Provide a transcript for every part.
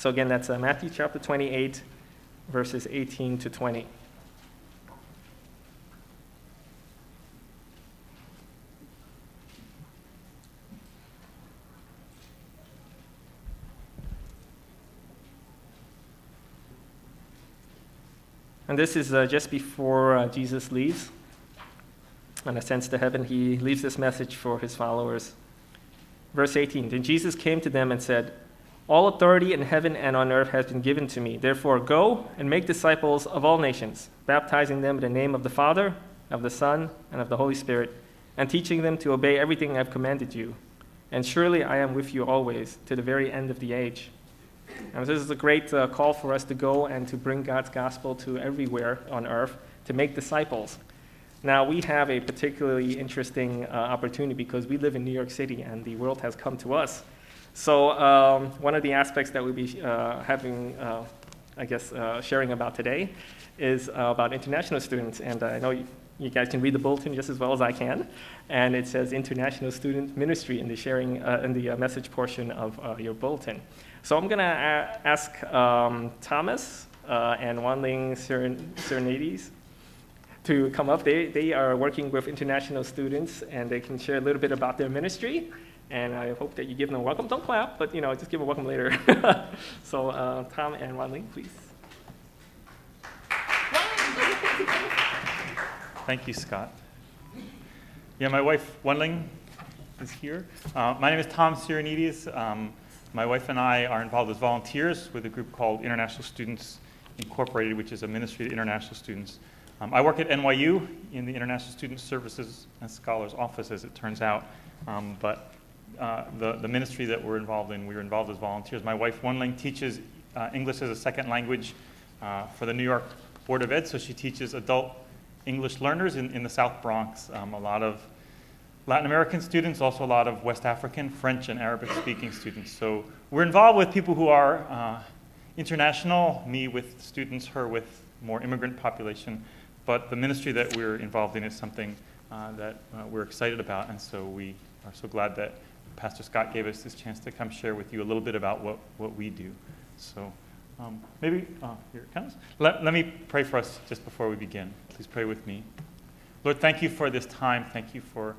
So again, that's Matthew chapter 28, verses 18 to 20. And this is just before Jesus leaves, and ascends to heaven. He leaves this message for his followers. Verse 18, then Jesus came to them and said, all authority in heaven and on earth has been given to me. Therefore go and make disciples of all nations, baptizing them in the name of the Father, of the Son, and of the Holy Spirit, and teaching them to obey everything I've commanded you. And surely I am with you always, to the very end of the age. And this is a great call for us to go and to bring God's gospel to everywhere on earth, to make disciples. Now, we have a particularly interesting opportunity because we live in New York City and the world has come to us. So one of the aspects that we'll be sharing about today is about international students. And I know you guys can read the bulletin just as well as I can. And it says International Student Ministry in the sharing, in the message portion of your bulletin. So I'm going to ask Thomas and Won-Ling Sirinides to come up. They are working with international students, and they can share a little bit about their ministry. And I hope that you give them a welcome. Don't clap, but just give a welcome later. So Tom and Won-Ling, please. Thank you, Scott. Yeah, my wife, Won-Ling, is here. My name is Tom Sirinides. My wife and I are involved as volunteers with a group called International Students Incorporated, which is a ministry to international students. I work at NYU in the International Student Services and Scholars Office, as it turns out. But the ministry that we're involved as volunteers. My wife, Won-Ling, teaches English as a second language for the New York Board of Ed, so she teaches adult English learners in the South Bronx. A lot of Latin American students, also a lot of West African, French, and Arabic-speaking students. So we're involved with people who are international, me with students, her with more immigrant population. But the ministry that we're involved in is something that we're excited about, and so we are so glad that Pastor Scott gave us this chance to come share with you a little bit about what we do. So maybe, here it comes. Let me pray for us just before we begin. Please pray with me. Lord, thank you for this time. Thank you for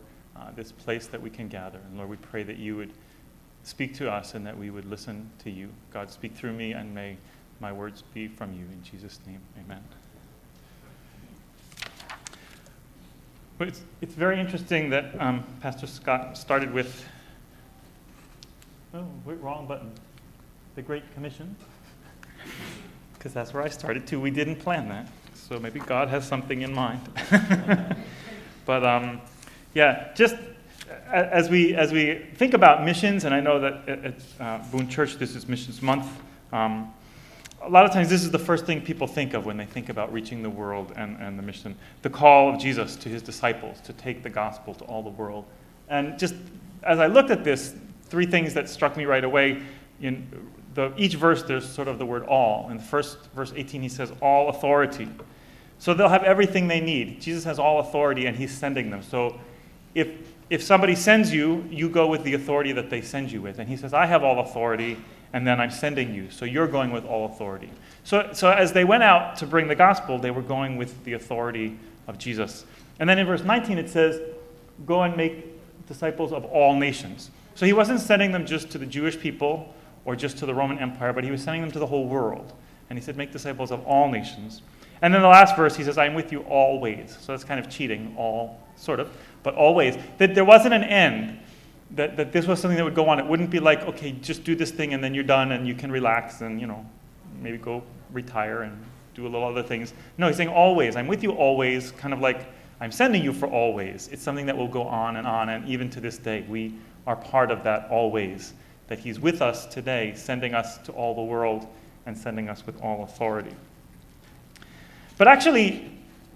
this place that we can gather. And Lord, we pray that you would speak to us and that we would listen to you. God, speak through me, and may my words be from you. In Jesus' name, amen. But it's very interesting that Pastor Scott started with, wrong button, the Great Commission, because that's where I started too. We didn't plan that, so maybe God has something in mind. But yeah, just as we think about missions, and I know that at Boon Church this is Missions Month, a lot of times this is the first thing people think of when they think about reaching the world and the mission, the call of Jesus to his disciples to take the gospel to all the world. And just as I looked at this, three things that struck me right away. In each verse there's sort of the word all. In the first verse 18 he says all authority. So they'll have everything they need. Jesus has all authority and he's sending them. So if somebody sends you, you go with the authority that they send you with. And he says, I have all authority, and then I'm sending you. So you're going with all authority. So as they went out to bring the gospel, they were going with the authority of Jesus. And then in verse 19 it says, go and make disciples of all nations. So he wasn't sending them just to the Jewish people or just to the Roman Empire, but he was sending them to the whole world. And he said, make disciples of all nations. And then the last verse, he says, I'm with you always. So that's kind of cheating, all, sort of, but always. That there wasn't an end, that this was something that would go on. It wouldn't be like, okay, just do this thing and then you're done and you can relax and, maybe go retire and do a little other things. No, he's saying always. I'm with you always, kind of like I'm sending you for always. It's something that will go on, and even to this day, we are part of that always, that he's with us today, sending us to all the world and sending us with all authority. But actually,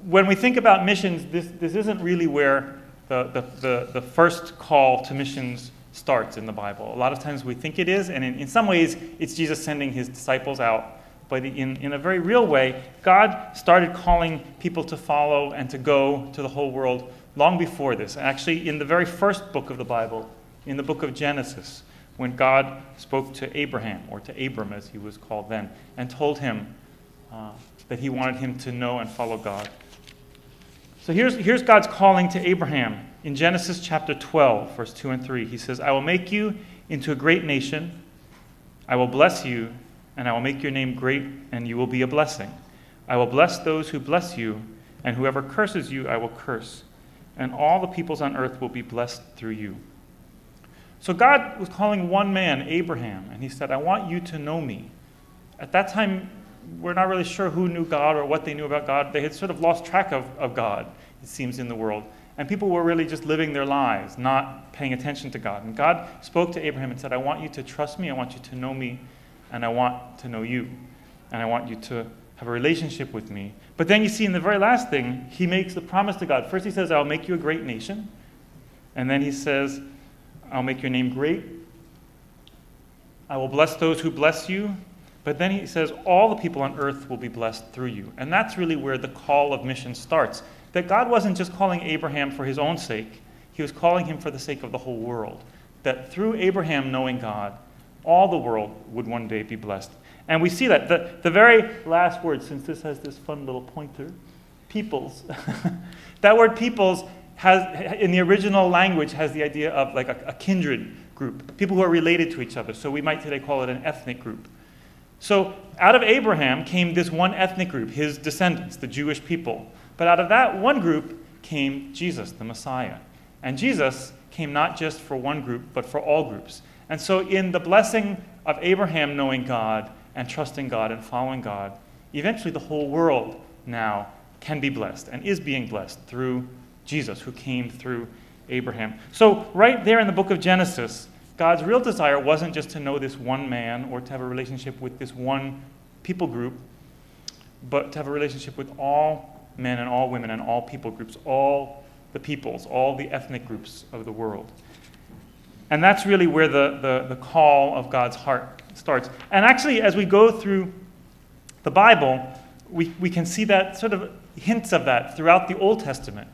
when we think about missions, this isn't really where the first call to missions starts in the Bible. A lot of times we think it is, and in some ways, it's Jesus sending his disciples out. But in a very real way, God started calling people to follow and to go to the whole world long before this. Actually, in the very first book of the Bible, in the book of Genesis, when God spoke to Abraham, or to Abram as he was called then, and told him that he wanted him to know and follow God. So here's God's calling to Abraham. In Genesis chapter 12, verse 2 and 3, he says, I will make you into a great nation. I will bless you, and I will make your name great, and you will be a blessing. I will bless those who bless you, and whoever curses you I will curse. And all the peoples on earth will be blessed through you. So God was calling one man, Abraham, and he said, I want you to know me. At that time, we're not really sure who knew God or what they knew about God. They had sort of lost track of God, it seems, in the world. And people were really just living their lives, not paying attention to God. And God spoke to Abraham and said, I want you to trust me, I want you to know me, and I want to know you. And I want you to have a relationship with me. But then you see in the very last thing, he makes the promise to God. First he says, I'll make you a great nation. And then he says, I'll make your name great. I will bless those who bless you. But then he says, all the people on earth will be blessed through you. And that's really where the call of mission starts. That God wasn't just calling Abraham for his own sake. He was calling him for the sake of the whole world. That through Abraham knowing God, all the world would one day be blessed. And we see that. The very last word, since this has this fun little pointer, peoples. That word peoples has, in the original language, has the idea of like a kindred group. People who are related to each other. So we might today call it an ethnic group. So out of Abraham came this one ethnic group, his descendants, the Jewish people. But out of that one group came Jesus, the Messiah. And Jesus came not just for one group, but for all groups. And so in the blessing of Abraham knowing God and trusting God and following God, eventually the whole world now can be blessed and is being blessed through Jesus, who came through Abraham. So right there in the book of Genesis, God's real desire wasn't just to know this one man or to have a relationship with this one people group, but to have a relationship with all men and all women and all people groups, all the peoples, all the ethnic groups of the world. And that's really where the call of God's heart starts. And actually, as we go through the Bible, we can see that sort of hints of that throughout the Old Testament.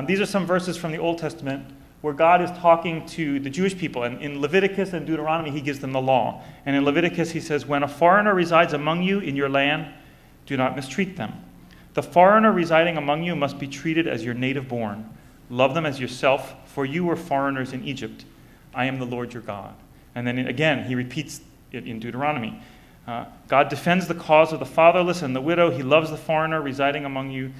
These are some verses from the Old Testament where God is talking to the Jewish people. And in Leviticus and Deuteronomy, he gives them the law. And in Leviticus, he says, when a foreigner resides among you in your land, do not mistreat them. The foreigner residing among you must be treated as your native born. Love them as yourself, for you were foreigners in Egypt. I am the Lord your God. And then again, he repeats it in Deuteronomy. God defends the cause of the fatherless and the widow. He loves the foreigner residing among you,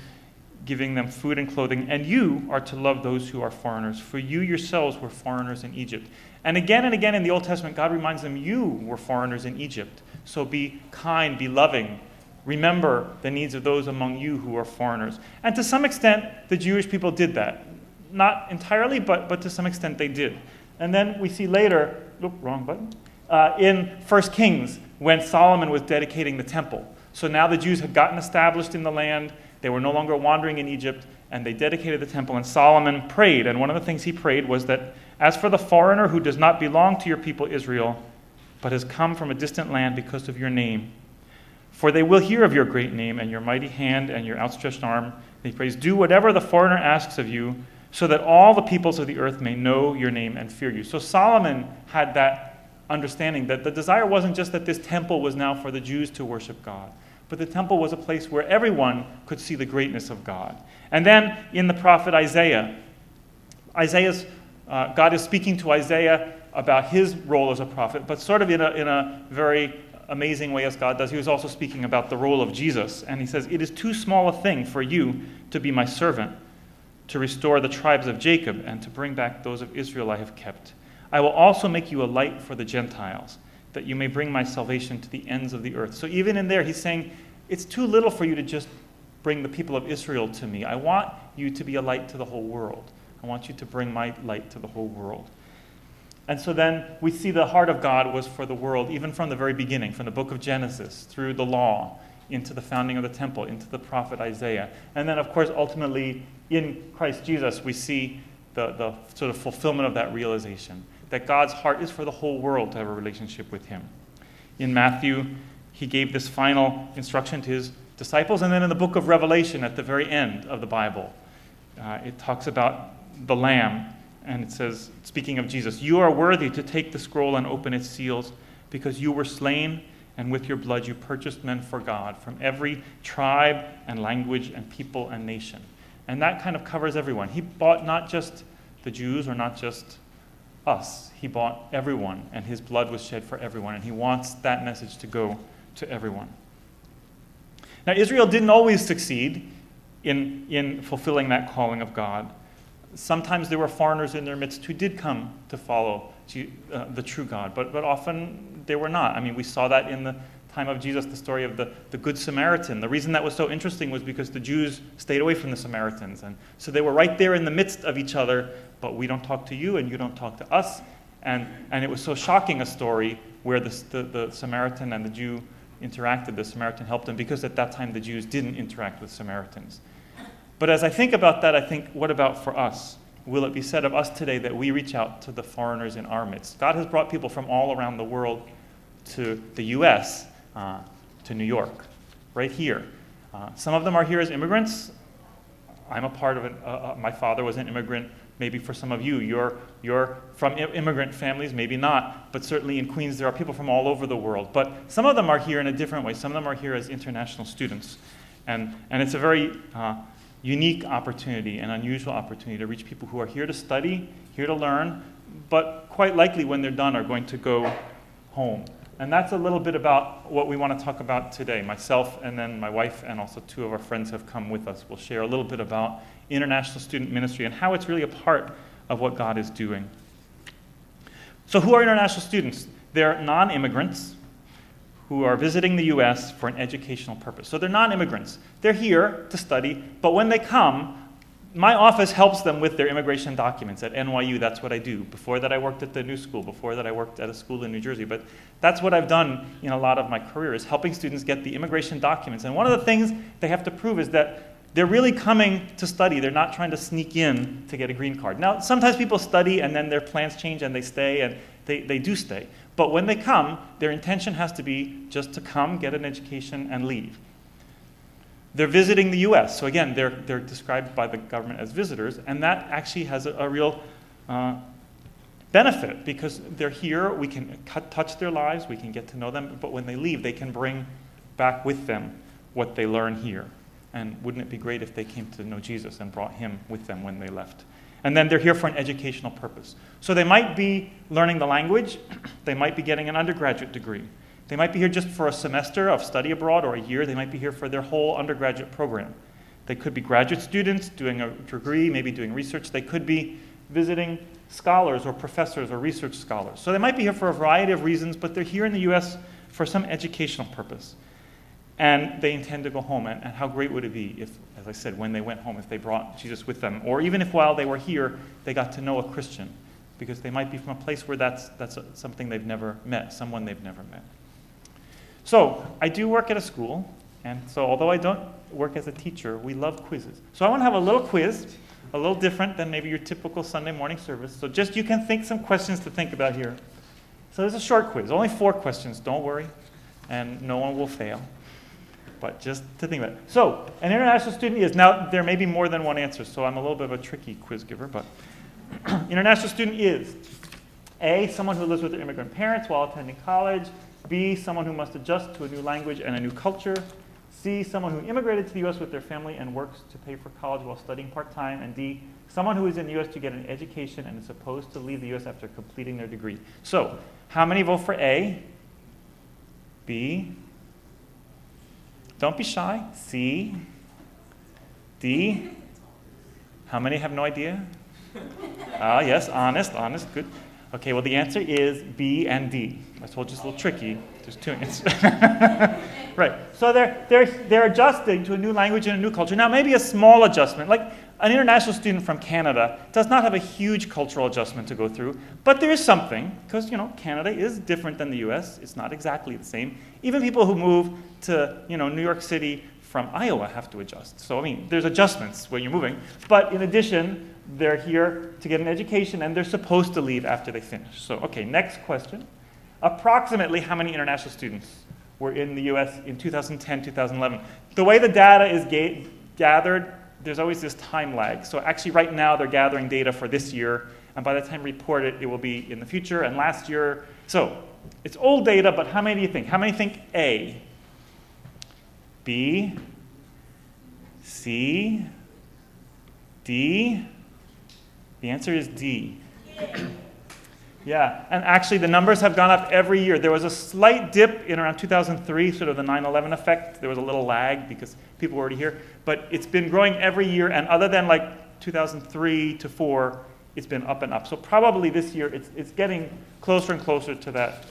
giving them food and clothing. And you are to love those who are foreigners, for you yourselves were foreigners in Egypt. And again in the Old Testament, God reminds them, you were foreigners in Egypt. So be kind, be loving. Remember the needs of those among you who are foreigners. And to some extent, the Jewish people did that. Not entirely, but to some extent they did. And then we see later, wrong button, in 1 Kings, when Solomon was dedicating the temple. So now the Jews had gotten established in the land. They were no longer wandering in Egypt, and they dedicated the temple. And Solomon prayed, and one of the things he prayed was that, as for the foreigner who does not belong to your people Israel, but has come from a distant land because of your name, for they will hear of your great name and your mighty hand and your outstretched arm. And he prays, do whatever the foreigner asks of you, so that all the peoples of the earth may know your name and fear you. So Solomon had that understanding that the desire wasn't just that this temple was now for the Jews to worship God, but the temple was a place where everyone could see the greatness of God. And then in the prophet Isaiah, God is speaking to Isaiah about his role as a prophet, but sort of in a very amazing way as God does. He was also speaking about the role of Jesus. And he says, it is too small a thing for you to be my servant, to restore the tribes of Jacob and to bring back those of Israel I have kept. I will also make you a light for the Gentiles, that you may bring my salvation to the ends of the earth. So even in there, he's saying, it's too little for you to just bring the people of Israel to me. I want you to be a light to the whole world. I want you to bring my light to the whole world. And so then we see the heart of God was for the world, even from the very beginning, from the book of Genesis, through the law, into the founding of the temple, into the prophet Isaiah. And then, of course, ultimately, in Christ Jesus, we see the sort of fulfillment of that realization, that God's heart is for the whole world to have a relationship with him. In Matthew, he gave this final instruction to his disciples, and then in the book of Revelation, at the very end of the Bible, it talks about the Lamb And it says, speaking of Jesus, "You are worthy to take the scroll and open its seals, because you were slain, and with your blood you purchased men for God from every tribe and language and people and nation." And that kind of covers everyone. He bought not just the Jews or not just us. He bought everyone, and his blood was shed for everyone. And he wants that message to go to everyone. Now, Israel didn't always succeed in fulfilling that calling of God. Sometimes there were foreigners in their midst who did come to follow the true God, but often they were not. I mean, we saw that in the time of Jesus, the story of the Good Samaritan. The reason that was so interesting was because the Jews stayed away from the Samaritans. And so they were right there in the midst of each other, but we don't talk to you and you don't talk to us. And it was so shocking a story where the Samaritan and the Jew interacted. The Samaritan helped them because at that time the Jews didn't interact with Samaritans. But as I think about that, I think, what about for us? Will it be said of us today that we reach out to the foreigners in our midst? God has brought people from all around the world to the U.S., to New York, right here. Some of them are here as immigrants. I'm a part of it. My father was an immigrant. Maybe for some of you, you're from immigrant families, maybe not. But certainly in Queens, there are people from all over the world. But some of them are here in a different way. Some of them are here as international students. And it's a very unique opportunity, an unusual opportunity to reach people who are here to study, here to learn, but quite likely when they're done are going to go home. And that's a little bit about what we want to talk about today. Myself and then my wife and also two of our friends have come with us. We'll share a little bit about international student ministry and how it's really a part of what God is doing. So who are international students? They're non-immigrants who are visiting the U.S. for an educational purpose. So they're non-immigrants. They're here to study, but when they come, my office helps them with their immigration documents at NYU. That's what I do. Before that, I worked at the New School. Before that, I worked at a school in New Jersey. But that's what I've done in a lot of my career, is helping students get the immigration documents. And one of the things they have to prove is that they're really coming to study. They're not trying to sneak in to get a green card. Now, sometimes people study and then their plans change and they stay, and they do stay. But when they come, their intention has to be just to come, get an education, and leave. They're visiting the U.S. So again, they're described by the government as visitors, and that actually has a real benefit because they're here. We can touch their lives. We can get to know them. But when they leave, they can bring back with them what they learn here. And wouldn't it be great if they came to know Jesus and brought him with them when they left? And then they're here for an educational purpose. So they might be learning the language. They might be getting an undergraduate degree. They might be here just for a semester of study abroad or a year. They might be here for their whole undergraduate program. They could be graduate students doing a degree, maybe doing research. They could be visiting scholars or professors or research scholars. So they might be here for a variety of reasons, but they're here in the U.S. for some educational purpose. And they intend to go home. And how great would it be if, as I said, when they went home, if they brought Jesus with them, or even if while they were here, they got to know a Christian, because they might be from a place where that's something they've never met, someone they've never met. So I do work at a school, and so although I don't work as a teacher, we love quizzes. So I want to have a little quiz, a little different than maybe your typical Sunday morning service. So just you can think some questions to think about here. So there's a short quiz, only 4 questions, don't worry, and no one will fail. But just to think about it. So, an international student is, now there may be more than one answer, so I'm a little bit of a tricky quiz giver, but international student is A, someone who lives with their immigrant parents while attending college. B, someone who must adjust to a new language and a new culture. C, someone who immigrated to the U.S. with their family and works to pay for college while studying part-time. And D, someone who is in the U.S. to get an education and is supposed to leave the U.S. after completing their degree. So, how many vote for A? B? Don't be shy. C? D? How many have no idea? Yes, honest, good. Okay, well the answer is B and D. I told you it's a little tricky. There's 2 answers. Right. So they're adjusting to a new language and a new culture. Now maybe a small adjustment, like an international student from Canada does not have a huge cultural adjustment to go through, but there is something, because Canada is different than the US. It's not exactly the same. Even people who move to New York City from Iowa have to adjust. So I mean, there's adjustments when you're moving, but in addition, they're here to get an education and they're supposed to leave after they finish. So okay, next question. Approximately how many international students were in the US in 2010, 2011? The way the data is gathered, there's always this time lag. So actually right now they're gathering data for this year. and by the time we report it, it will be in the future. And last year, so it's old data, but how many do you think? How many think A? B? C? D? The answer is D. Yeah, and actually the numbers have gone up every year. There was a slight dip in around 2003, sort of the 9/11 effect. There was a little lag because people were already here. But it's been growing every year, and other than like 2003 to 4, it's been up and up. So probably this year it's getting closer and closer to that,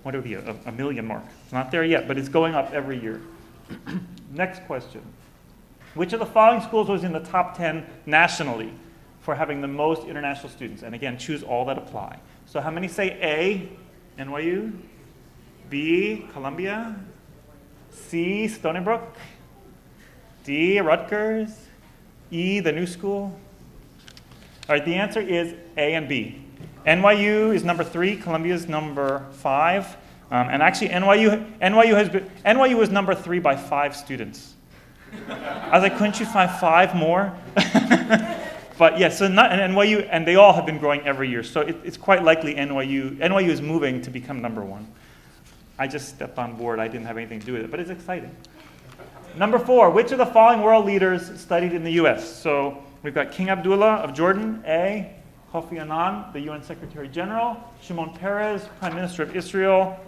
what would it be, a million mark. It's not there yet, but it's going up every year. Next question. Which of the following schools was in the top 10 nationally for having the most international students? And again, choose all that apply. So how many say A, NYU? B, Columbia? C, Stony Brook? D, Rutgers? E, the new school? All right, the answer is A and B. NYU is number 3, Columbia is number 5. And actually, NYU was number 3 by 5 students. I was like, couldn't you find 5 more? But yeah, so and NYU, and they all have been growing every year. So it's quite likely NYU is moving to become number 1. I just stepped on board. I didn't have anything to do with it, but it's exciting. Number 4, which of the following world leaders studied in the US? So we've got King Abdullah of Jordan, A. Kofi Annan, the UN Secretary General. Shimon Peres, Prime Minister of Israel.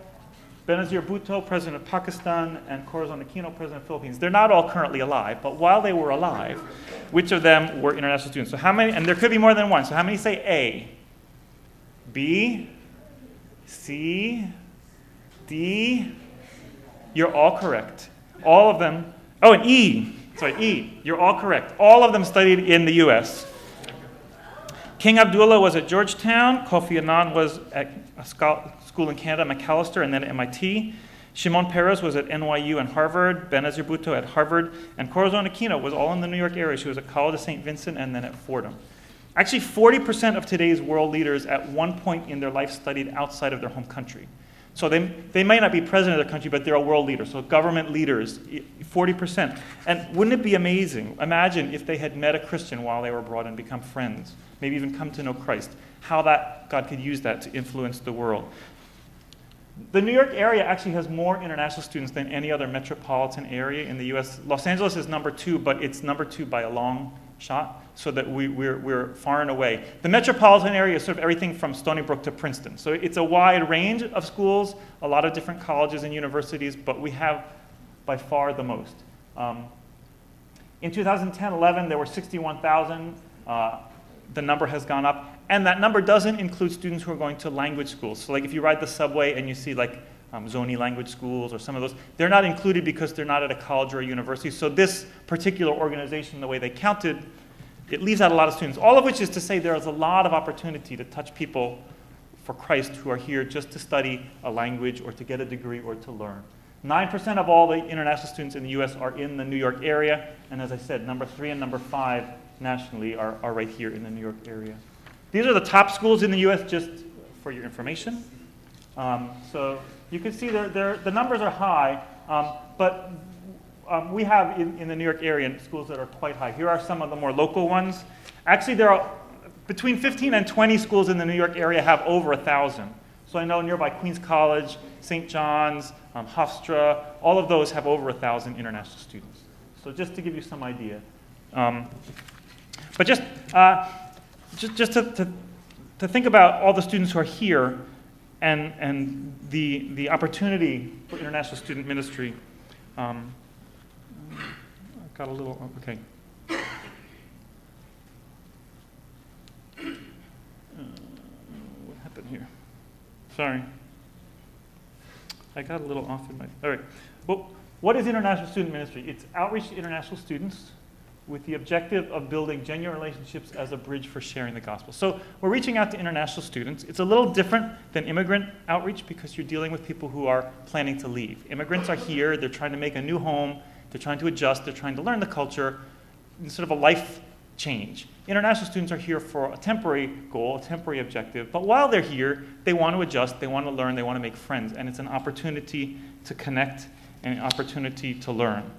Benazir Bhutto, President of Pakistan, and Corazon Aquino, President of the Philippines. They're not all currently alive, but while they were alive, which of them were international students? So how many, and there could be more than one, so how many say A? B? C? D? You're all correct. All of them, oh, and E. Sorry, E. You're all correct. All of them studied in the US. King Abdullah was at Georgetown. Kofi Annan was at a school in Canada, Macalester, and then at MIT. Shimon Peres was at NYU and Harvard. Benazir Bhutto at Harvard. And Corazon Aquino was all in the New York area. She was at College of St. Vincent and then at Fordham. Actually, 40% of today's world leaders at one point in their life studied outside of their home country. So they might not be president of their country, but they're a world leader. So government leaders, 40%. And wouldn't it be amazing? Imagine if they had met a Christian while they were abroad and become friends, maybe even come to know Christ, how that God could use that to influence the world. The New York area actually has more international students than any other metropolitan area in the US. Los Angeles is number 2, but it's number 2 by a long shot, so that we're far and away. The metropolitan area is sort of everything from Stony Brook to Princeton. So it's a wide range of schools, a lot of different colleges and universities, but we have by far the most. In 2010-11, there were 61,000. The number has gone up. And that number doesn't include students who are going to language schools. So like if you ride the subway and you see like Zoni language schools or some of those, they're not included because they're not at a college or a university. So this particular organization, the way they counted, it leaves out a lot of students. All of which is to say there is a lot of opportunity to touch people for Christ who are here just to study a language or to get a degree or to learn. 9% of all the international students in the US are in the New York area. And as I said, number 3 and number 5 nationally are right here in the New York area. These are the top schools in the US, just for your information. So you can see the numbers are high, but we have in the New York area schools that are quite high. Here are some of the more local ones. Actually, there are between 15 and 20 schools in the New York area have over 1,000. So I know nearby Queens College, St. John's, Hofstra, all of those have over 1,000 international students. So just to give you some idea. But just to think about all the students who are here and the opportunity for international student ministry. I got a little, okay. What happened here? Sorry. I got a little off in my, all right. Well, what is international student ministry? It's outreach to international students with the objective of building genuine relationships as a bridge for sharing the gospel. So we're reaching out to international students. It's a little different than immigrant outreach because you're dealing with people who are planning to leave. Immigrants are here, they're trying to make a new home, they're trying to adjust, they're trying to learn the culture, sort of a life change. International students are here for a temporary goal, a temporary objective, but while they're here, they want to adjust, they want to learn, they want to make friends, and it's an opportunity to connect and an opportunity to learn.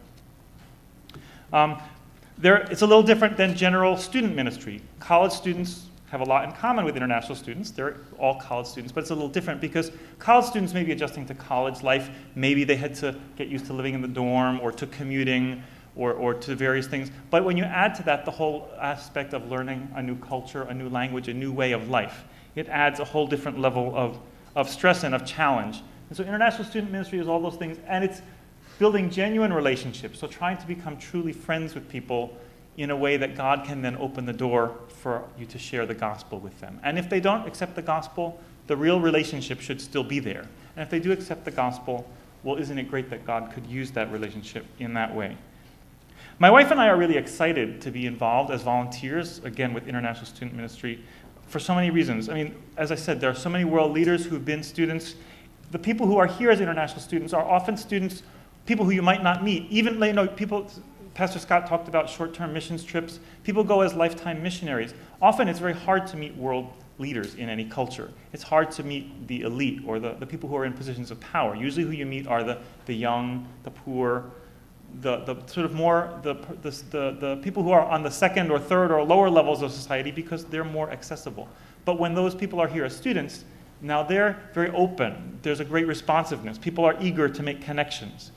It's a little different than general student ministry. College students have a lot in common with international students. They're all college students, but it's a little different because college students may be adjusting to college life. Maybe they had to get used to living in the dorm or to commuting or to various things. But when you add to that the whole aspect of learning a new culture, a new language, a new way of life, it adds a whole different level of stress and of challenge. And so international student ministry is all those things, and it's building genuine relationships, so trying to become truly friends with people in a way that God can then open the door for you to share the gospel with them. And if they don't accept the gospel, the real relationship should still be there. And if they do accept the gospel, well, isn't it great that God could use that relationship in that way? My wife and I are really excited to be involved as volunteers, again, with international student ministry, for so many reasons. I mean, as I said, there are so many world leaders who've been students. The people who are here as international students are often students, people who you might not meet. Even, people, Pastor Scott talked about short-term missions trips. People go as lifetime missionaries. Often it's very hard to meet world leaders in any culture. It's hard to meet the elite or the people who are in positions of power. Usually who you meet are the young, the poor, the sort of more, the people who are on the second or third or lower levels of society because they're more accessible. But when those people are here as students, now they're very open. There's a great responsiveness. People are eager to make connections.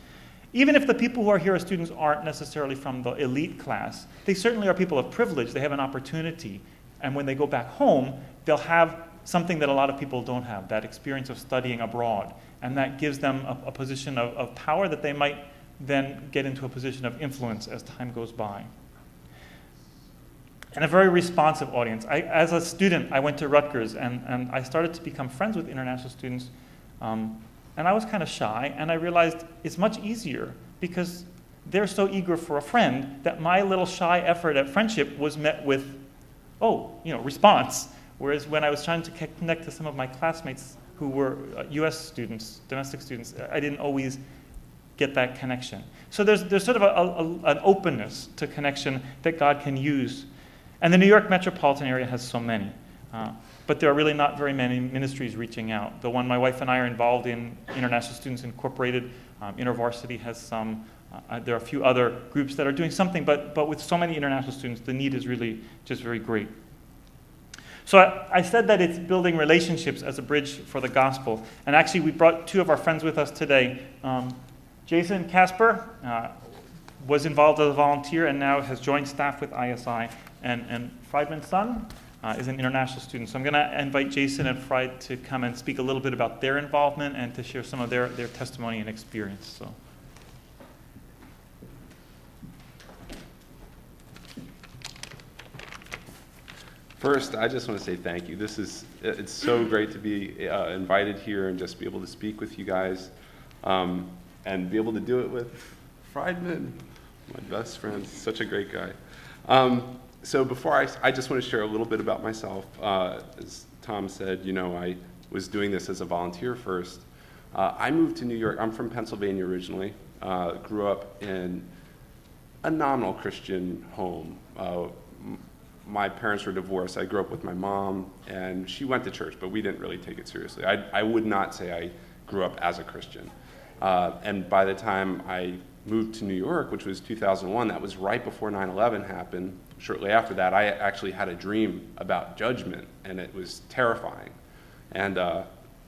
Even if the people who are here as students aren't necessarily from the elite class, they certainly are people of privilege. They have an opportunity. And when they go back home, they'll have something that a lot of people don't have, that experience of studying abroad. And that gives them a position of power that they might then get into a position of influence as time goes by. And a very responsive audience. As a student, I went to Rutgers, and I started to become friends with international students. And I was kind of shy, and I realized it's much easier because they're so eager for a friend that my little shy effort at friendship was met with, response. Whereas when I was trying to connect to some of my classmates who were US students, domestic students, I didn't always get that connection. So there's sort of an openness to connection that God can use. And the New York metropolitan area has so many. But there are really not very many ministries reaching out. The one my wife and I are involved in, International Students Incorporated, InterVarsity has some. There are a few other groups that are doing something, but with so many international students, the need is really just very great. So I said that it's building relationships as a bridge for the gospel. And actually, we brought two of our friends with us today. Jason Casper was involved as a volunteer and now has joined staff with ISI. And Friedman's son is an international student. So I'm going to invite Jason and Fried to come and speak a little bit about their involvement and to share some of their testimony and experience. So. First, I just want to say thank you. It's so great to be invited here and just be able to speak with you guys and be able to do it with Friedman, my best friend, such a great guy. So before I just want to share a little bit about myself. As Tom said, I was doing this as a volunteer first. I moved to New York. I'm from Pennsylvania originally. Grew up in a nominal Christian home. My parents were divorced. I grew up with my mom, and she went to church, but we didn't really take it seriously. I would not say I grew up as a Christian. And by the time I moved to New York, which was 2001, that was right before 9/11 happened. Shortly after that, I actually had a dream about judgment, and it was terrifying. And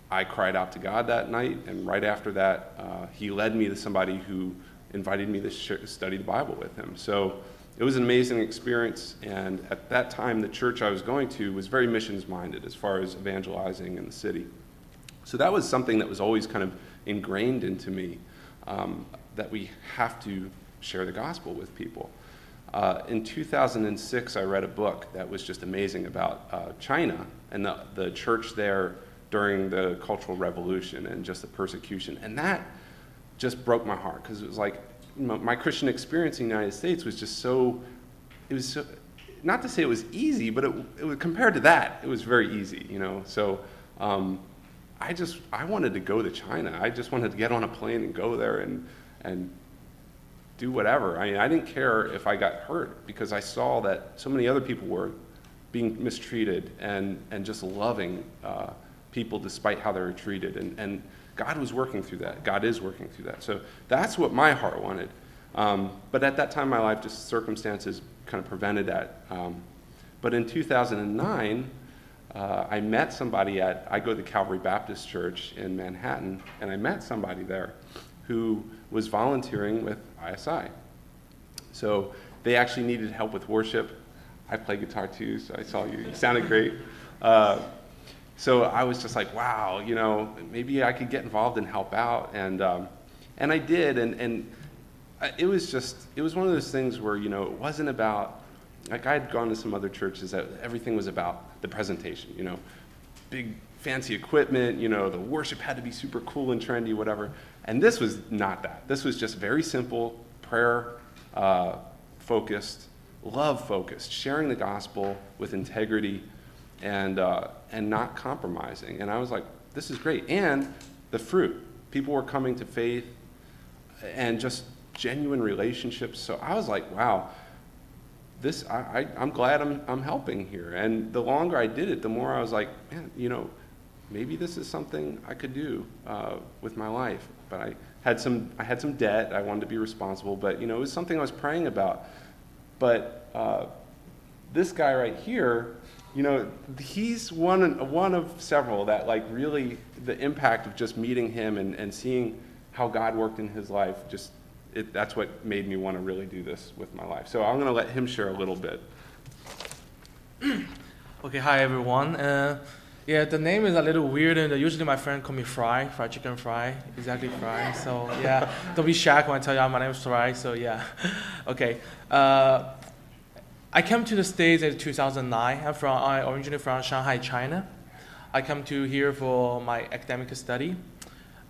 I cried out to God that night, and right after that, he led me to somebody who invited me to study the Bible with him. So it was an amazing experience, and at that time, the church I was going to was very missions-minded as far as evangelizing in the city. So that was something that was always kind of ingrained into me, that we have to share the gospel with people. In 2006, I read a book that was just amazing about China and the church there during the Cultural Revolution and just the persecution. And that just broke my heart, because it was like, my Christian experience in the United States was just it was so, not to say it was easy, but it was, compared to that, it was very easy, So I wanted to go to China. I just wanted to get on a plane and go there and do whatever. I mean, I didn't care if I got hurt, because I saw that so many other people were being mistreated and just loving people despite how they were treated. And God was working through that. God is working through that. So that's what my heart wanted. But at that time in my life, just circumstances kind of prevented that. But in 2009, I met somebody I go to Calvary Baptist Church in Manhattan, and I met somebody there who was volunteering with ISI. So they actually needed help with worship. I play guitar too, so I saw you. You sounded great. So I was just like, wow, maybe I could get involved and help out. And I did, and it was one of those things where, it wasn't about, like I had gone to some other churches that everything was about the presentation, big fancy equipment, the worship had to be super cool and trendy, whatever. And this was not that. This was just very simple, prayer focused, love focused, sharing the gospel with integrity and not compromising. And I was like, this is great. And the fruit, people were coming to faith and just genuine relationships. So I was like, wow, I'm glad I'm helping here. And the longer I did it, the more I was like, man, maybe this is something I could do with my life. But I had some debt. I wanted to be responsible. But it was something I was praying about. But this guy right here, he's one of several that like really the impact of just meeting him and seeing how God worked in his life, that's what made me want to really do this with my life. So I'm going to let him share a little bit. Okay, hi everyone. Yeah, the name is a little weird, and usually my friend call me Fry, fried chicken fry, exactly Fry. So yeah, don't be shocked when I tell you my name is Fry. So yeah, okay. I came to the States in 2009. I'm originally from Shanghai, China. I come to here for my academic study.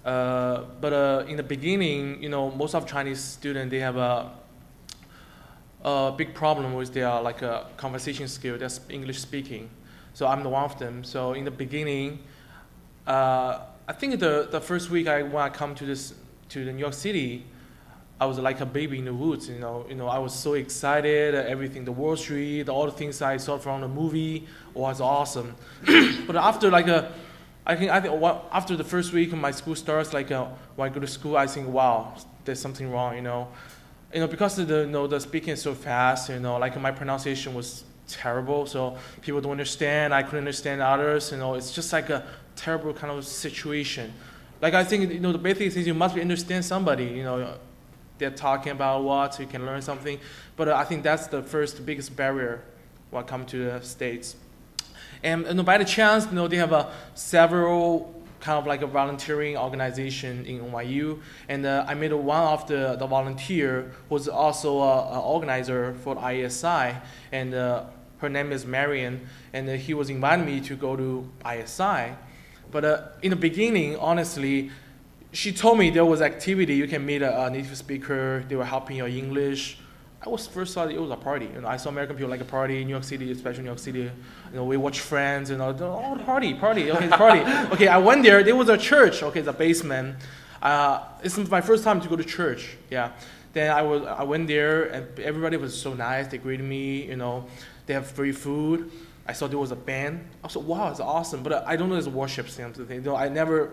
But in the beginning, most of Chinese students, they have a big problem with their conversation skill, that's English speaking. So I'm one of them. So in the beginning, I think the first week when I come to the New York City, I was like a baby in the woods. I was so excited. Everything, the Wall Street, all the things I saw from the movie was awesome. But after I think after the first week my school starts, when I go to school, I think, wow, there's something wrong, because the speaking is so fast, my pronunciation was terrible, so people don't understand. I couldn't understand others, it's just like a terrible kind of situation. I think, the basic thing is you must understand somebody, they're talking about what, so you can learn something. But I think that's the biggest barrier when I come to the States. And by the chance, they have several kind of a volunteering organization in NYU, and I met one of the volunteer who was also an organizer for ISI, and her name is Marion, and he was inviting me to go to ISI. But in the beginning, honestly, she told me there was activity, you can meet a native speaker, they were helping your English. I first thought it was a party. I saw American people like a party in New York City, especially New York City. We watch Friends, party. Okay, it's party. Okay, I went there. There was a church. Okay, it's a basement. It's my first time to go to church. Yeah. Then I went there, and everybody was so nice. They greeted me. They have free food. I saw there was a band. I was like, wow, it's awesome. But I don't know there's a worship thing. I never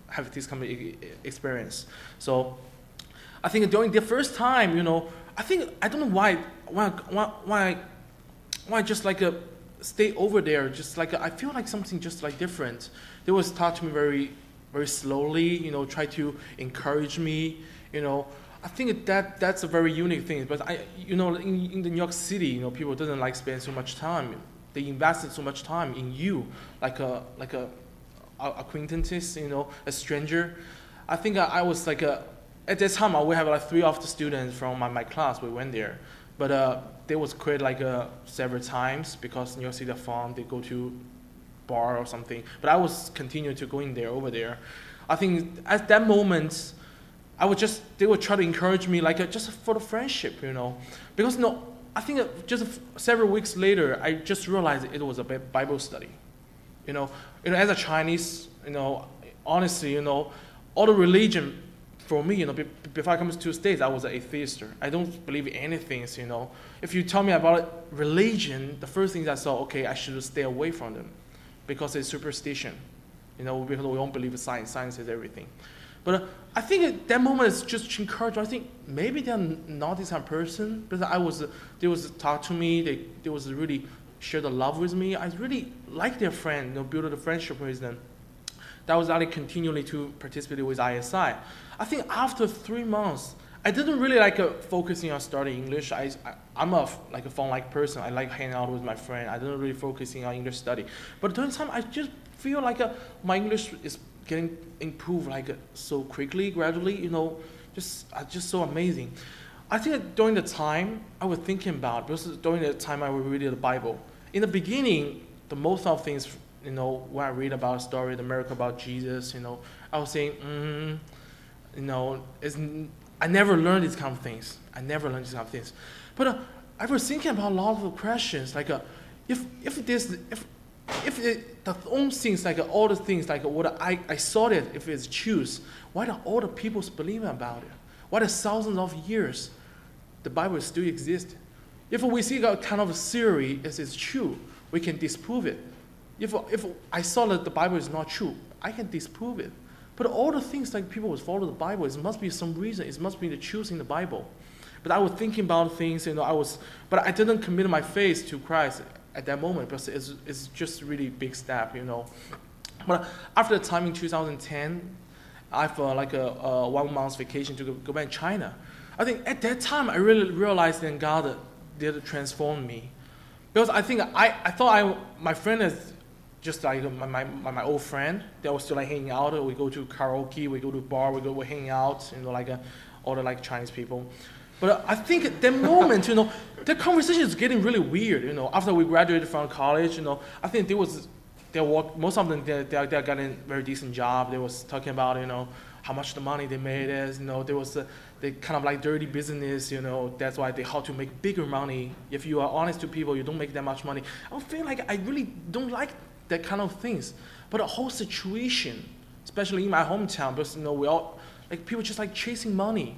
have this kind of experience. So I think during the first time, I don't know why just stay over there. Just I feel like something just different. They was taught to me very, very slowly. Try to encourage me. I think that's a very unique thing. But in the New York City, people doesn't spend so much time. They invested so much time in you, like a acquaintances, a stranger. I think I was at that time, we have 3 of the students from my class. We went there, but they was quit several times because New York City fun. They go to bar or something. But I was continuing to going there over there. I think at that moment, they would try to encourage me just for the friendship, because I think just several weeks later, I just realized it was a Bible study, as a Chinese, honestly, all the religion. For me, before I come to the States, I was an atheist. I don't believe in anything, If you tell me about religion, the first thing I saw, okay, I should stay away from them because it's superstition, because we don't believe in science. Science is everything. But I think at that moment it's just encouragement. I think maybe they're not this kind of person, but they was talk to me. They was really share the love with me. I really like their friend, build a friendship with them. That was actually continually to participate with ISI. I think after 3 months, I didn't really like focusing on studying English. I'm a fun-like person. I like hanging out with my friend. I didn't really focusing on English study. But during time, I just feel like my English is getting improved so quickly, gradually. Just so amazing. I think during the time I was thinking about, because during the time I was reading the Bible. In the beginning, the most of things, when I read about a story, the miracle about Jesus, I was saying, I never learned these kind of things. But I was thinking about a lot of the questions, if the own things, all the things, what I saw it, if it's true, why do all the people believe about it? Why the thousands of years the Bible still exists? If we see a kind of a theory as it's true, we can disprove it. If I saw that the Bible is not true, I can disprove it. But all the things people would follow the Bible, it must be some reason. It must be the truth in the Bible. But I was thinking about things, but I didn't commit my faith to Christ at that moment because it's just a really big step, But after the time in 2010, I have a 1 month vacation to go back to China. I think at that time I really realized that God did transform me, because I think I thought my friend is just my old friend. They were still hanging out. We go to karaoke, we go to bar, we hang out, all the Chinese people. But I think at that moment, the conversation is getting really weird. After we graduated from college, I think most of them they're getting very decent job. They was talking about how much the money they made is. They kind of dirty business. That's why how to make bigger money. If you are honest to people, you don't make that much money. I feel like I really don't like that kind of things. But the whole situation, especially in my hometown, because we all people just chasing money.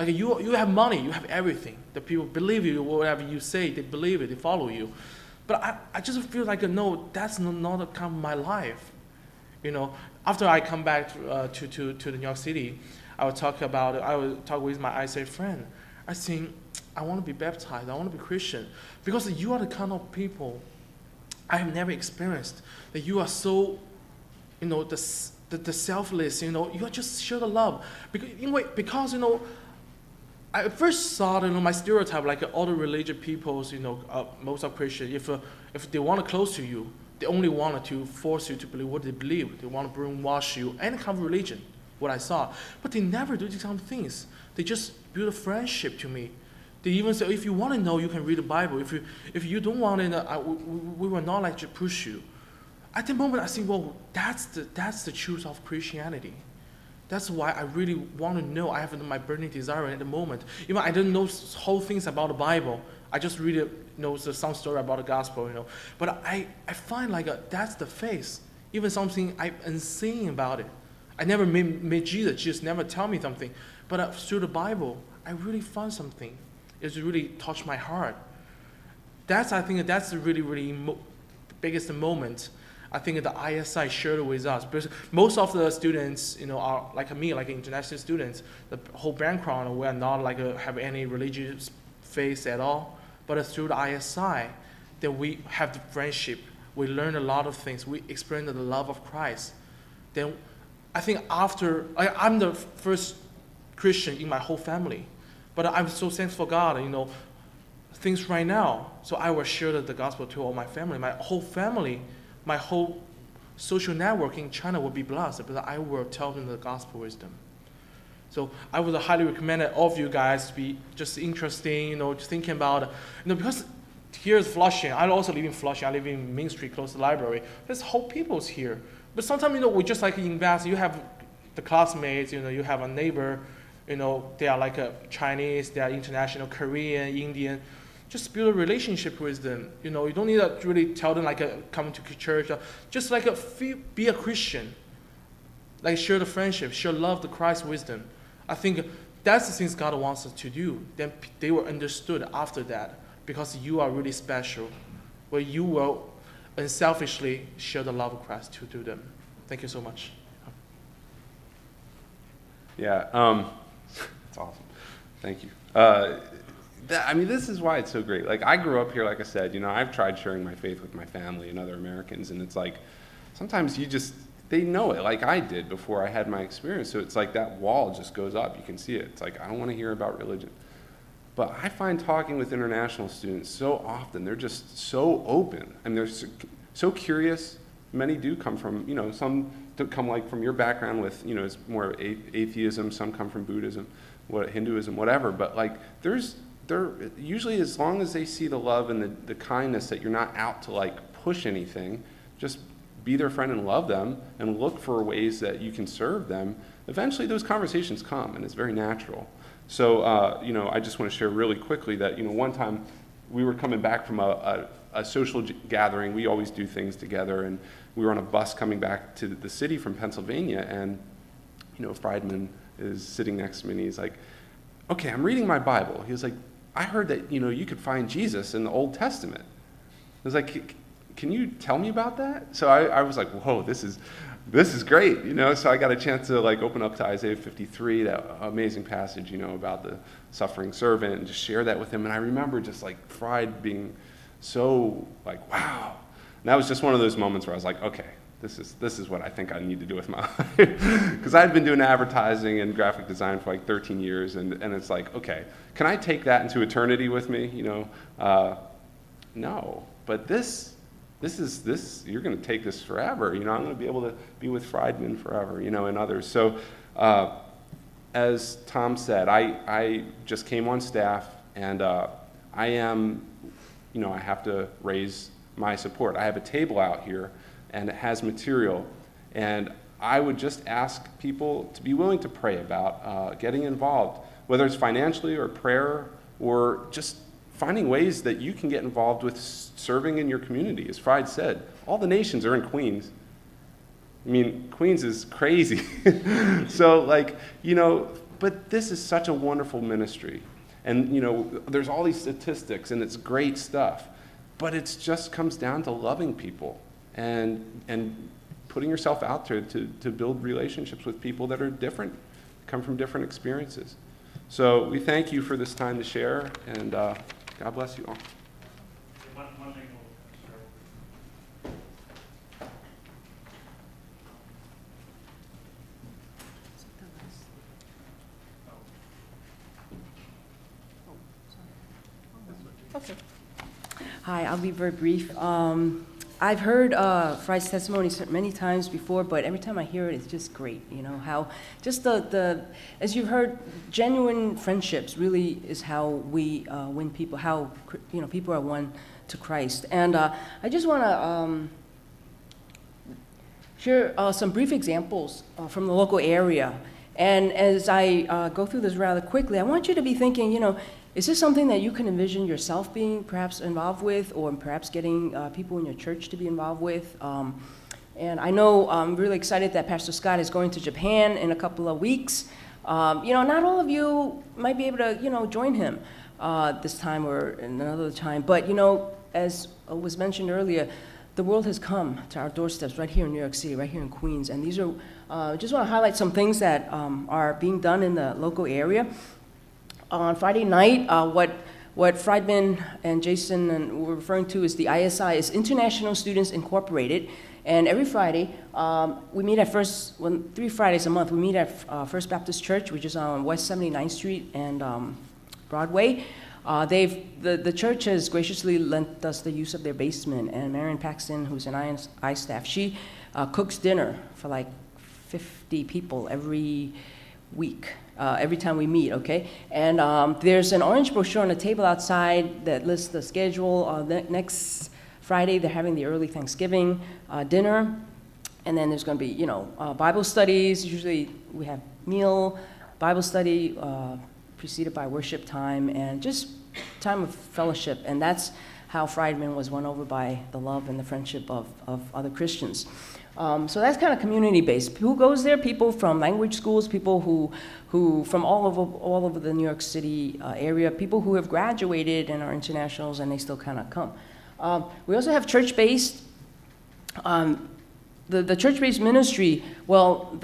You have money, you have everything. The people believe you, whatever you say, they believe it, they follow you. But I just feel no, that's not a kind of my life. After I come back to New York City, I would talk with my ISA friend. I think I want to be baptized, I want to be Christian, because you are the kind of people I have never experienced. That you are so, the selfless. You are just share the love. Because I first saw my stereotype all the religious peoples, most are Christian. If they want to close to you, they only wanted to force you to believe what they believe. They want to brainwash you, any kind of religion, what I saw. But they never do these kind of things. They just build a friendship to me. They even say, if you want to know, you can read the Bible. If you don't want to know, we will not to push you. At the moment, I think, well, that's the truth of Christianity. That's why I really want to know. I have my burning desire at the moment. Even I didn't know whole things about the Bible. I just read some story about the gospel, But I find that's the face. Even something I'm unseen about it. I never met Jesus. Jesus never tell me something. But through the Bible, I really found something. It's really touched my heart. I think that's the really, really biggest moment. I think the ISI shared with us. Because most of the students, are like me, international students. The whole background, we are not have any religious faith at all. But through the ISI, that we have the friendship. We learn a lot of things. We experience the love of Christ. Then, I think I'm the first Christian in my whole family. But I'm so thankful for God, things right now. So I will share the gospel to all my family. My whole family, my whole social network in China will be blessed, but I will tell them the gospel wisdom. So I would highly recommend all of you guys to be just interesting, just thinking about, because here's Flushing. I also live in Flushing. I live in Main Street, close to the library. There's whole people's here. But sometimes, we just invest. You have the classmates, you have a neighbor, they are Chinese, they are international, Korean, Indian. Just build a relationship with them. You don't need to really tell them come to church. Just be a Christian. Share the friendship, share love, the Christ wisdom. I think that's the things God wants us to do. Then they were understood after that, because you are really special, where you will unselfishly share the love of Christ to them. Thank you so much. Yeah, that's awesome. Thank you. I mean, this is why it's so great. Like, I grew up here, like I said, you know, I've tried sharing my faith with my family and other Americans, and it's like, sometimes they know it like I did before I had my experience. So it's like that wall just goes up. You can see it. It's like, I don't want to hear about religion. But I find talking with international students so often, they're just so open. and they're so curious. Many do come from, you know, some come like from your background with, you know, it's more atheism. Some come from Buddhism, Hinduism, whatever. But like, they're usually, as long as they see the love and the kindness, that you're not out to like push anything, just be their friend and love them and look for ways that you can serve them, eventually those conversations come, and it's very natural. So, you know, I just want to share really quickly that, you know, one time we were coming back from a social gathering. We always do things together, and we were on a bus coming back to the city from Pennsylvania, and, you know, Friedman is sitting next to me, and he's like, okay, I'm reading my Bible. He was like, I heard that, you know, you could find Jesus in the Old Testament. I was like, can you tell me about that? So I was like, whoa, this is great, you know. So I got a chance to like open up to Isaiah 53, that amazing passage, you know, about the suffering servant, and just share that with him. And I remember just like Fried being so like, wow. And that was just one of those moments where I was like, okay, this is what I think I need to do with my life. Because I'd been doing advertising and graphic design for like 13 years, and it's like, okay, can I take that into eternity with me? You know, no. But this, you're going to take this forever. You know, I'm going to be able to be with Friedman forever, you know, and others. So, as Tom said, I just came on staff, and I am, you know, I have to raise my support. I have a table out here, and it has material. And I would just ask people to be willing to pray about getting involved, whether it's financially or prayer, or just finding ways that you can get involved with serving in your community. As Fried said, all the nations are in Queens. I mean, Queens is crazy. So, like, you know, but this is such a wonderful ministry. And, you know, there's all these statistics, and it's great stuff. But it just comes down to loving people and putting yourself out there to build relationships with people that are different, come from different experiences. So we thank you for this time to share, and God bless you all. One thing Okay. Hi, I'll be very brief. I've heard Fry's testimony many times before, but every time I hear it, it's just great. You know, how just as you've heard, genuine friendships really is how we win people, how, you know, people are won to Christ. And I just want to share some brief examples from the local area. And as I go through this rather quickly, I want you to be thinking, you know, is this something that you can envision yourself being perhaps involved with, or perhaps getting people in your church to be involved with? And I know I'm really excited that Pastor Scott is going to Japan in a couple of weeks. You know, not all of you might be able to, you know, join him this time or another time. But, you know, as was mentioned earlier, the world has come to our doorsteps right here in New York City, right here in Queens. And these are, just want to highlight some things that are being done in the local area. On Friday night, what Friedman and Jason were referring to is the ISI, is International Students Incorporated. And every Friday, we meet at 3 Fridays a month, we meet at First Baptist Church, which is on West 79th Street and Broadway. The church has graciously lent us the use of their basement, and Marion Paxton, who's an I staff, she cooks dinner for like 50 people every week. Every time we meet, okay? And there's an orange brochure on the table outside that lists the schedule. Next Friday, they're having the early Thanksgiving dinner. And then there's going to be, you know, Bible studies. Usually we have meal, Bible study, preceded by worship time, and just time of fellowship. And that's how Friedman was won over by the love and the friendship of other Christians. So that's kind of community-based. Who goes there? People from language schools, people who from all over the New York City area, people who have graduated and are internationals, and they still kind of come. We also have church-based. The church-based ministry, well,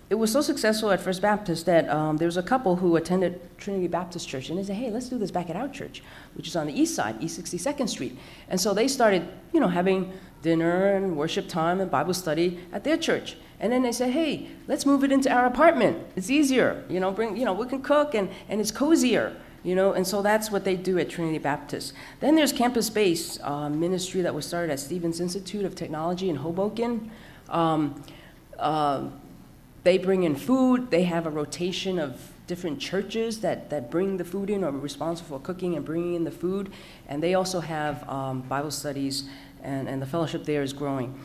it was so successful at First Baptist that there was a couple who attended Trinity Baptist Church, and they said, hey, let's do this back at our church, which is on the east side, East 62nd Street. And so they started, having dinner and worship time and Bible study at their church. And then they said, hey, let's move it into our apartment. It's easier, we can cook, and it's cozier, and so that's what they do at Trinity Baptist. Then there's campus-based ministry that was started at Stevens Institute of Technology in Hoboken. They bring in food. They have a rotation of different churches that bring the food in or are responsible for cooking and bringing in the food. And they also have Bible studies, and the fellowship there is growing.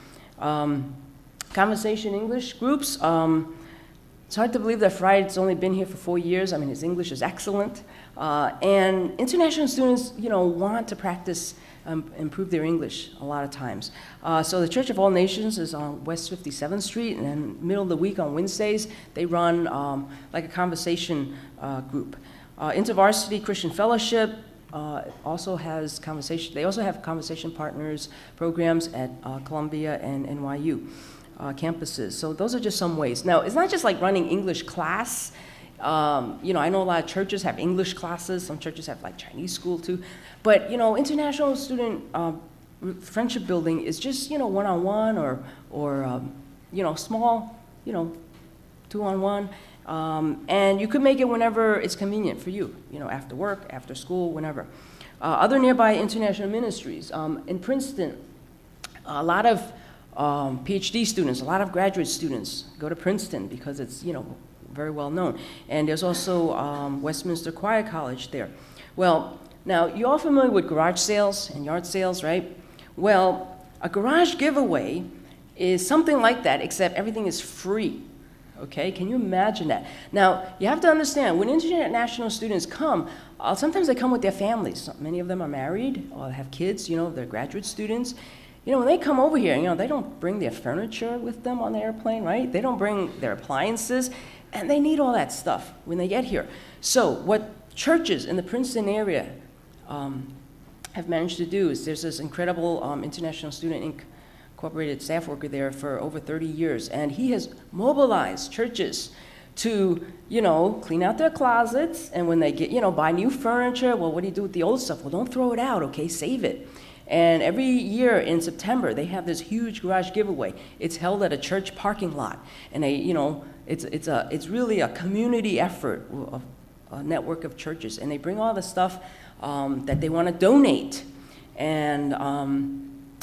Conversation English groups. It's hard to believe that Fried's only been here for 4 years. I mean, his English is excellent. And international students, want to practice improve their English a lot of times. So the Church of All Nations is on West 57th Street, and then middle of the week on Wednesdays, they run like a conversation group. InterVarsity Christian Fellowship also has conversation. They also have conversation partners programs at Columbia and NYU campuses. So those are just some ways. Now, it's not just like running English class. I know a lot of churches have English classes. Some churches have like Chinese school too. But, international student friendship building is just, one-on-one or small, two-on-one. And you could make it whenever it's convenient for you, after work, after school, whenever. Other nearby international ministries. In Princeton, a lot of PhD students, a lot of graduate students go to Princeton because it's, very well known. And there's also Westminster Choir College there. Well, now, you're all familiar with garage sales and yard sales, right? Well, a garage giveaway is something like that, except everything is free, okay? Can you imagine that? Now, you have to understand, when international students come, sometimes they come with their families. Many of them are married or have kids, they're graduate students. When they come over here, they don't bring their furniture with them on the airplane, right? They don't bring their appliances, and they need all that stuff when they get here. So what churches in the Princeton area have managed to do is there's this incredible International Student Incorporated staff worker there for over 30 years, and he has mobilized churches to, clean out their closets, and when they get, buy new furniture, well, what do you do with the old stuff? Well, don't throw it out, okay? Save it. And every year in September, they have this huge garage giveaway. It's held at a church parking lot, and it's really a community effort of a network of churches, and they bring all the stuff that they want to donate, and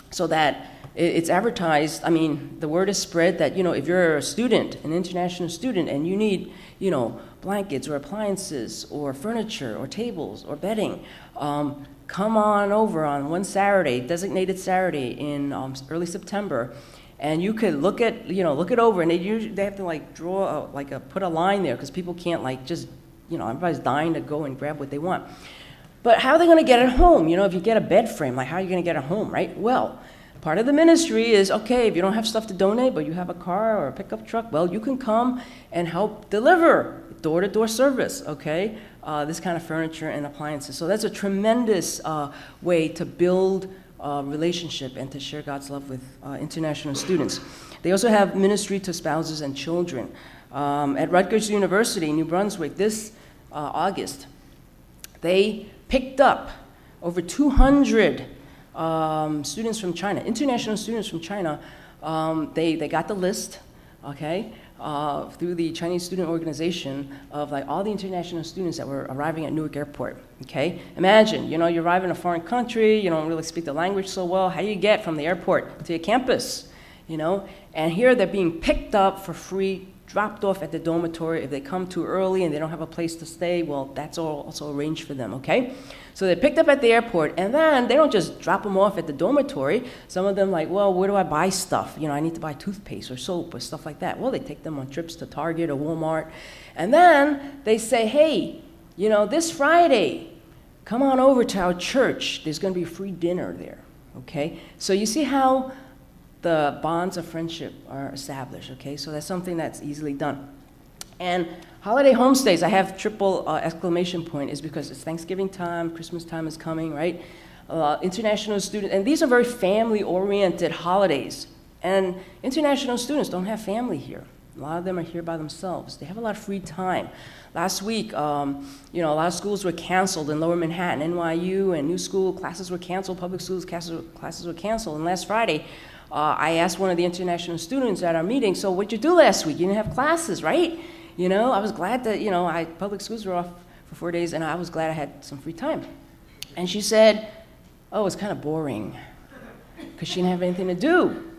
so that it's advertised. I mean, the word is spread that if you're a student, an international student, and you need blankets or appliances or furniture or tables or bedding. Come on over on one Saturday, designated Saturday in early September, and you could look it over, and they have to like draw put a line there because people can't everybody's dying to go and grab what they want. But how are they going to get it home? If you get a bed frame, how are you going to get it home, right? Well, part of the ministry is, okay, if you don't have stuff to donate, but you have a car or a pickup truck, well, you can come and help deliver door-to-door service, okay? This kind of furniture and appliances. So that's a tremendous way to build relationship and to share God's love with international students. They also have ministry to spouses and children. At Rutgers University, New Brunswick, this August, they picked up over 200 students from China, international students from China. They got the list, okay, through the Chinese student organization of all the international students that were arriving at Newark Airport, okay? Imagine, you arrive in a foreign country, you don't really speak the language so well. How do you get from the airport to your campus, And here they're being picked up for free, dropped off at the dormitory. If they come too early and they don't have a place to stay, well, that's all also arranged for them, okay? So they're picked up at the airport, and then they don't just drop them off at the dormitory. Some of them well, where do I buy stuff? I need to buy toothpaste or soap or stuff like that. Well, they take them on trips to Target or Walmart. And then they say, hey, this Friday, come on over to our church. There's going to be a free dinner there, okay? So you see how the bonds of friendship are established, okay? So that's something that's easily done. And holiday homestays, I have triple exclamation point, is because it's Thanksgiving time, Christmas time is coming, right? International students, and these are very family-oriented holidays. And international students don't have family here, A lot of them are here by themselves. They have a lot of free time. Last week, a lot of schools were canceled in Lower Manhattan, NYU, and New School classes were canceled, public schools classes were canceled. And last Friday, I asked one of the international students at our meeting, so what'd you do last week? You didn't have classes, right? I was glad that, public schools were off for 4 days, and I was glad I had some free time. And she said, oh, it's kind of boring, because she didn't have anything to do.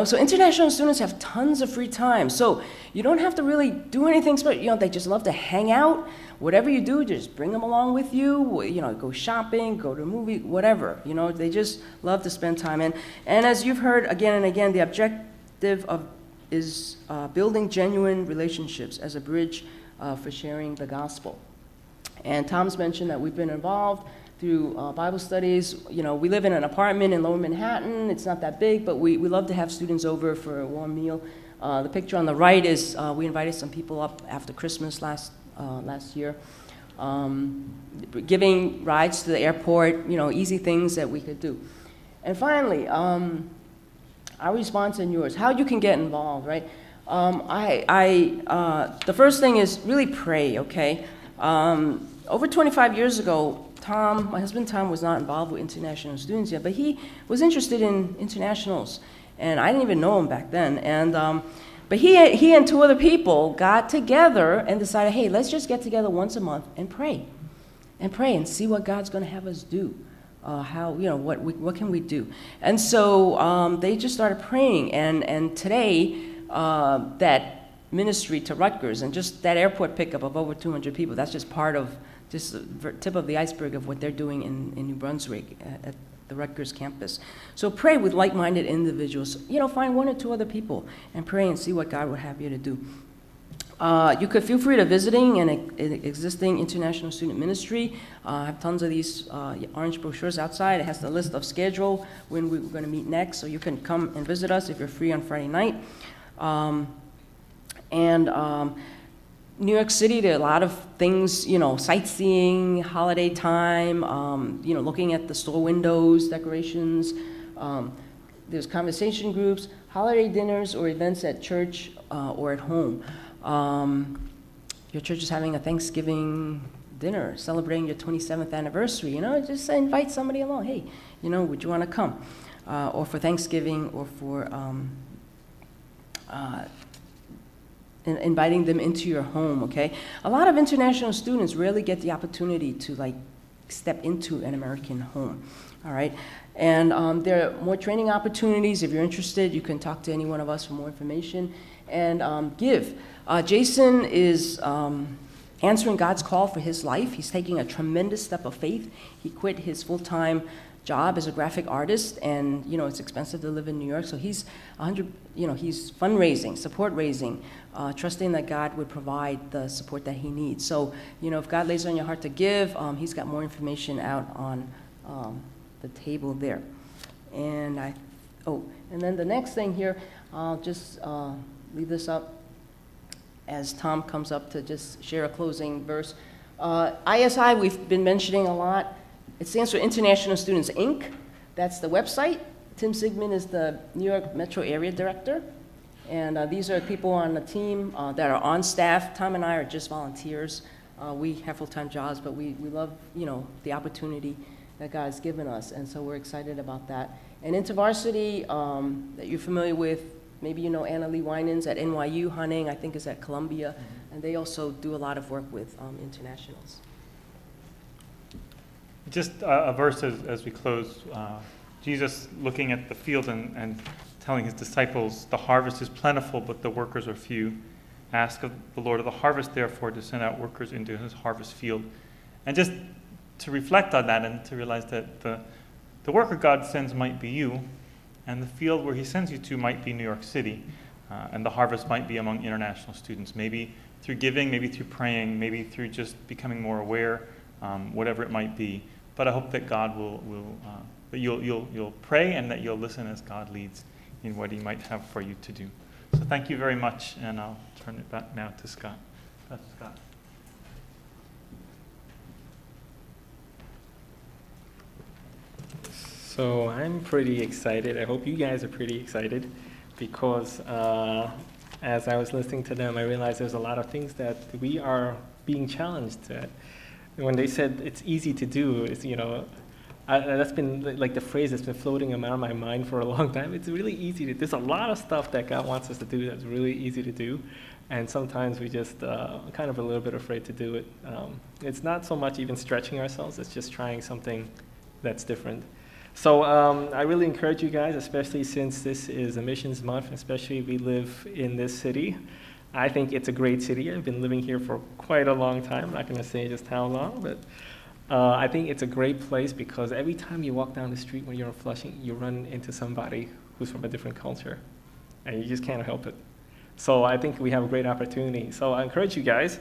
So international students have tons of free time. So you don't have to really do anything special. They just love to hang out. Whatever you do, just bring them along with you. Go shopping, go to a movie, whatever. They just love to spend time. And as you've heard again and again, the objective is building genuine relationships as a bridge for sharing the gospel. And Tom's mentioned that we've been involved through Bible studies. We live in an apartment in Lower Manhattan. It's not that big, but we love to have students over for a warm meal. The picture on the right is we invited some people up after Christmas last year, giving rides to the airport, easy things that we could do. And finally, our response and yours, how you can get involved, right? The first thing is really pray, okay? Over 25 years ago, my husband Tom was not involved with international students yet, but he was interested in internationals, and I didn't even know him back then. But he and two other people got together and decided, hey, let's just get together once a month and pray and see what God's going to have us do. What can we do? And so they just started praying, and today that ministry to Rutgers and just that airport pickup of over 200 people, that's just part of just the tip of the iceberg of what they're doing in New Brunswick at the Rutgers campus. So pray with like-minded individuals. Find one or two other people and pray and see what God would have you to do. You could feel free to visiting an existing international student ministry. I have tons of these orange brochures outside. It has the list of schedule when we're going to meet next, so you can come and visit us if you're free on Friday night. New York City, there are a lot of things, sightseeing, holiday time, looking at the store windows, decorations. There's conversation groups, holiday dinners or events at church or at home. Your church is having a Thanksgiving dinner, celebrating your 27th anniversary. Just invite somebody along. Hey, would you want to come? Or for Thanksgiving or for inviting them into your home, okay? A lot of international students rarely get the opportunity to step into an American home, all right? And there are more training opportunities. If you're interested, you can talk to any one of us for more information. And give. Jason is answering God's call for his life. He's taking a tremendous step of faith. He quit his full-time job as a graphic artist, and it's expensive to live in New York, so he's he's fundraising, support raising, trusting that God would provide the support that he needs. So if God lays on your heart to give, he's got more information out on the table there. And then the next thing here, I'll just leave this up as Tom comes up to just share a closing verse. ISI we've been mentioning a lot. It stands for International Students, Inc. That's the website. Tim Sigmund is the New York Metro Area Director. And these are people on the team that are on staff. Tom and I are just volunteers. We have full-time jobs, but we love, the opportunity that God has given us. And so we're excited about that. And InterVarsity, that you're familiar with, maybe you know Anna Lee Winans at NYU, Hunting, I think is at Columbia. Mm-hmm. And they also do a lot of work with internationals. Just a verse as we close. Jesus looking at the field and telling his disciples, the harvest is plentiful, but the workers are few. Ask of the Lord of the harvest, therefore, to send out workers into his harvest field. And just to reflect on that and to realize that the worker God sends might be you, and the field where he sends you to might be New York City, and the harvest might be among international students, maybe through giving, maybe through praying, maybe through just becoming more aware, whatever it might be. But I hope that God that you'll pray and that you'll listen as God leads in what he might have for you to do. So thank you very much, and I'll turn it back now to Scott. Pastor Scott. So I'm pretty excited. I hope you guys are pretty excited because as I was listening to them, I realized there's a lot of things that we are being challenged at. When they said it's easy to do, it's, that's been like the phrase that's been floating around my mind for a long time. It's really easy to. There's a lot of stuff that God wants us to do that's really easy to do, and sometimes we just kind of a little bit afraid to do it. It's not so much even stretching ourselves; it's just trying something that's different. So I really encourage you guys, especially since this is a missions month, especially we live in this city. I think it's a great city. I've been living here for quite a long time. I'm not going to say just how long, but I think it's a great place because every time you walk down the street when you're in Flushing, you run into somebody who's from a different culture, and you just can't help it. So I think we have a great opportunity. So I encourage you guys.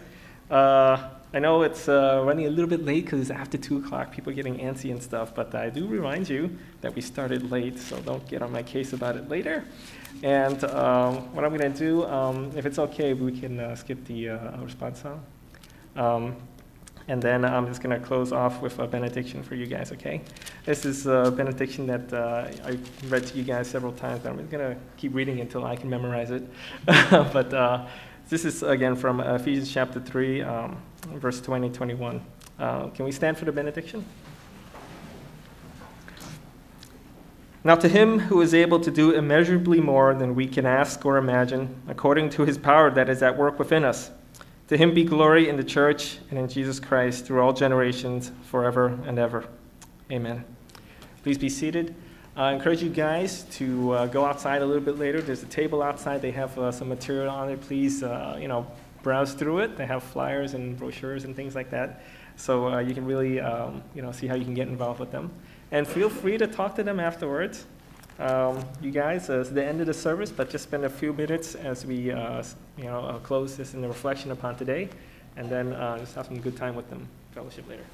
I know it's running a little bit late because it's after 2 o'clock. People are getting antsy and stuff, but I do remind you that we started late, so don't get on my case about it later. And what I'm going to do, if it's okay, we can skip the response song. And then I'm just going to close off with a benediction for you guys, okay? This is a benediction that I read to you guys several times, but I'm just going to keep reading it until I can memorize it. But this is, again, from Ephesians chapter 3, verse 20-21. Can we stand for the benediction? Now to him who is able to do immeasurably more than we can ask or imagine, according to his power that is at work within us, to him be glory in the church and in Jesus Christ through all generations, forever and ever. Amen. Please be seated. I encourage you guys to go outside a little bit later. There's a table outside. They have some material on it. Please, browse through it. They have flyers and brochures and things like that. So you can really, see how you can get involved with them. And feel free to talk to them afterwards. You guys, it's the end of the service, but just spend a few minutes as we, close this in the reflection upon today, and then just have some good time with them, fellowship later.